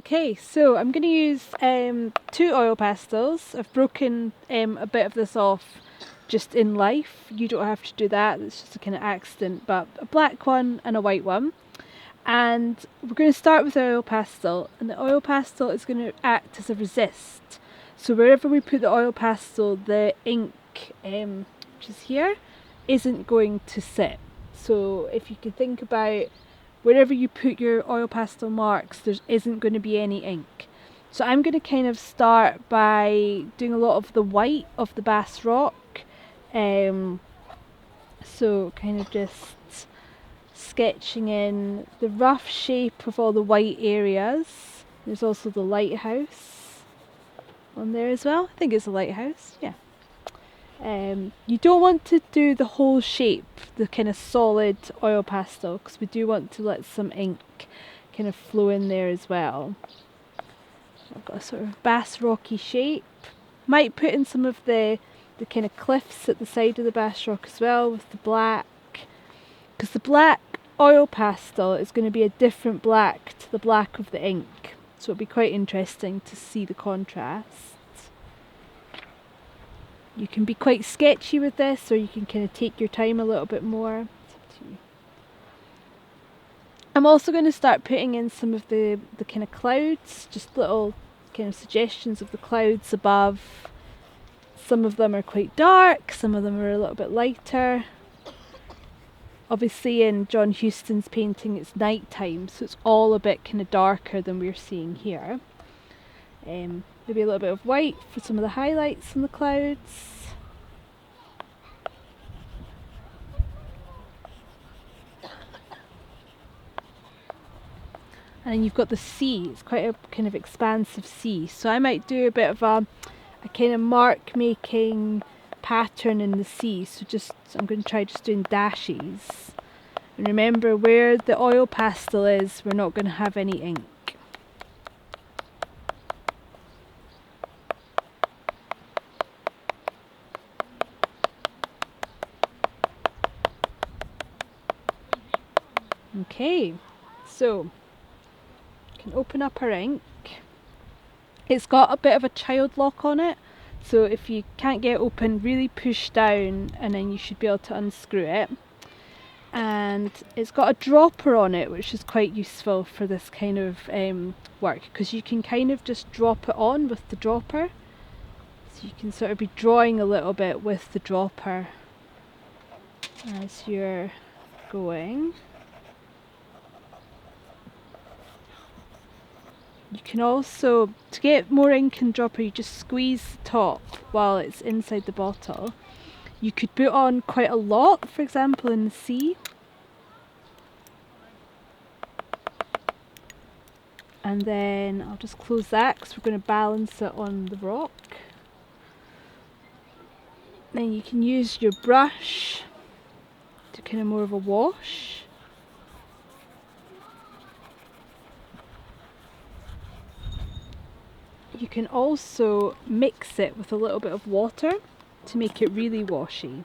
Okay, so I'm going to use 2 oil pastels. I've broken a bit of this off just in life. You don't have to do that, it's just a kind of accident, but a black one and a white one. And we're going to start with the oil pastel, and the oil pastel is going to act as a resist. So wherever we put the oil pastel, the ink, which is here, isn't going to sit. So if you can think about wherever you put your oil pastel marks, there isn't going to be any ink. So I'm going to kind of start by doing a lot of the white of the Bass Rock. So kind of just sketching in the rough shape of all the white areas. There's also the lighthouse on there as well. I think it's a lighthouse, yeah. You don't want to do the whole shape, the kind of solid oil pastel, because we do want to let some ink kind of flow in there as well. I've got a sort of Bass Rocky shape. Might put in some of the kind of cliffs at the side of the Bass Rock as well with the black, because the black oil pastel is going to be a different black to the black of the ink, so it'll be quite interesting to see the contrast. You can be quite sketchy with this, or you can kind of take your time a little bit more. I'm also going to start putting in some of the kind of clouds, just little kind of suggestions of the clouds above. Some of them are quite dark, some of them are a little bit lighter. Obviously in John Huston's painting it's night time, so it's all a bit kind of darker than we're seeing here. Maybe a little bit of white for some of the highlights on the clouds. And then you've got the sea, it's quite a kind of expansive sea. So I might do a bit of a kind of mark making pattern in the sea. So I'm going to try just doing dashes. And remember, where the oil pastel is, we're not going to have any ink. Okay, so you can open up our ink. It's got a bit of a child lock on it, so if you can't get it open, really push down and then you should be able to unscrew it. And it's got a dropper on it, which is quite useful for this kind of work, because you can kind of just drop it on with the dropper. So you can sort of be drawing a little bit with the dropper as you're going. You can also, to get more ink in the dropper, you just squeeze the top while it's inside the bottle. You could put on quite a lot, for example in the sea. And then I'll just close that because we're going to balance it on the rock. Then you can use your brush to kind of more of a wash. You can also mix it with a little bit of water to make it really washy.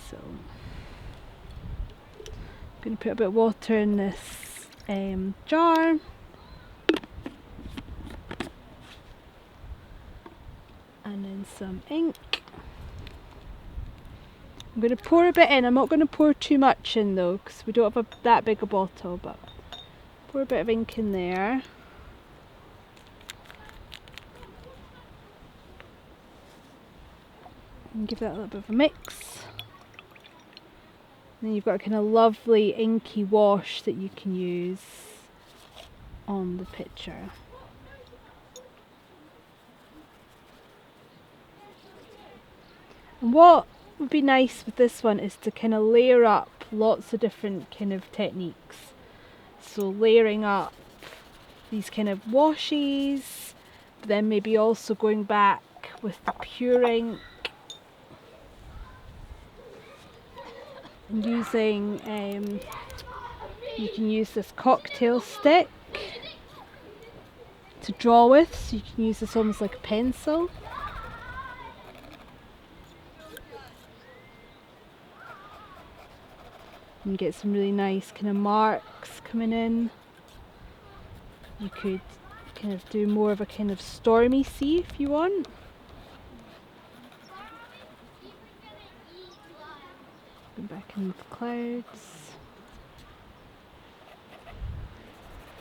So I'm going to put a bit of water in this jar. And then some ink. I'm going to pour a bit in. I'm not going to pour too much in though, because we don't have that big a bottle, but pour a bit of ink in there. And give that a little bit of a mix. And then you've got a kind of lovely inky wash that you can use on the picture. And what would be nice with this one is to kind of layer up lots of different kind of techniques. So layering up these kind of washes, but then maybe also going back with the pure ink. And using, you can use this cocktail stick to draw with, so you can use this almost like a pencil. And get some really nice kind of marks coming in. You could kind of do more of a kind of stormy sea if you want. Go back in with clouds.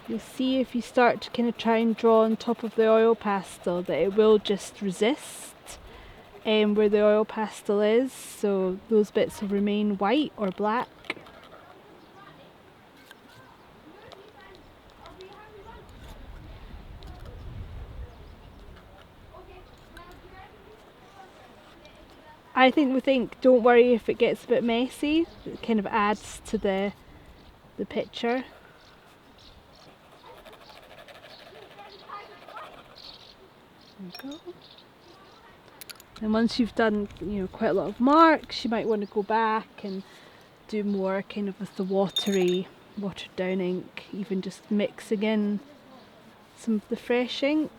You'll see if you start to kind of try and draw on top of the oil pastel that it will just resist where the oil pastel is, so those bits will remain white or black. I think with ink, don't worry if it gets a bit messy, it kind of adds to the picture. There we go. And once you've done, quite a lot of marks, you might want to go back and do more kind of with the watered down ink, even just mixing in some of the fresh ink.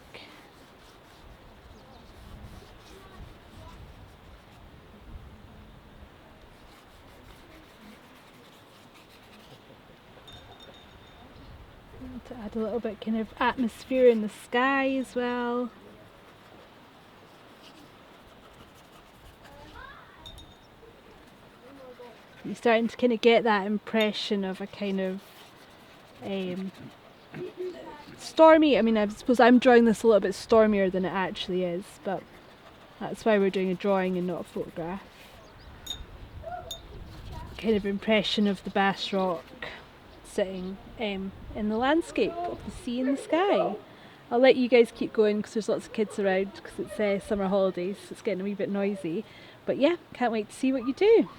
And to add a little bit kind of atmosphere in the sky as well. You're starting to kind of get that impression of a kind of stormy. I mean, I suppose I'm drawing this a little bit stormier than it actually is, but that's why we're doing a drawing and not a photograph. Kind of impression of the Bass Rock sitting in the landscape of the sea and the sky. I'll let you guys keep going because there's lots of kids around because it's summer holidays, so it's getting a wee bit noisy. But yeah, can't wait to see what you do.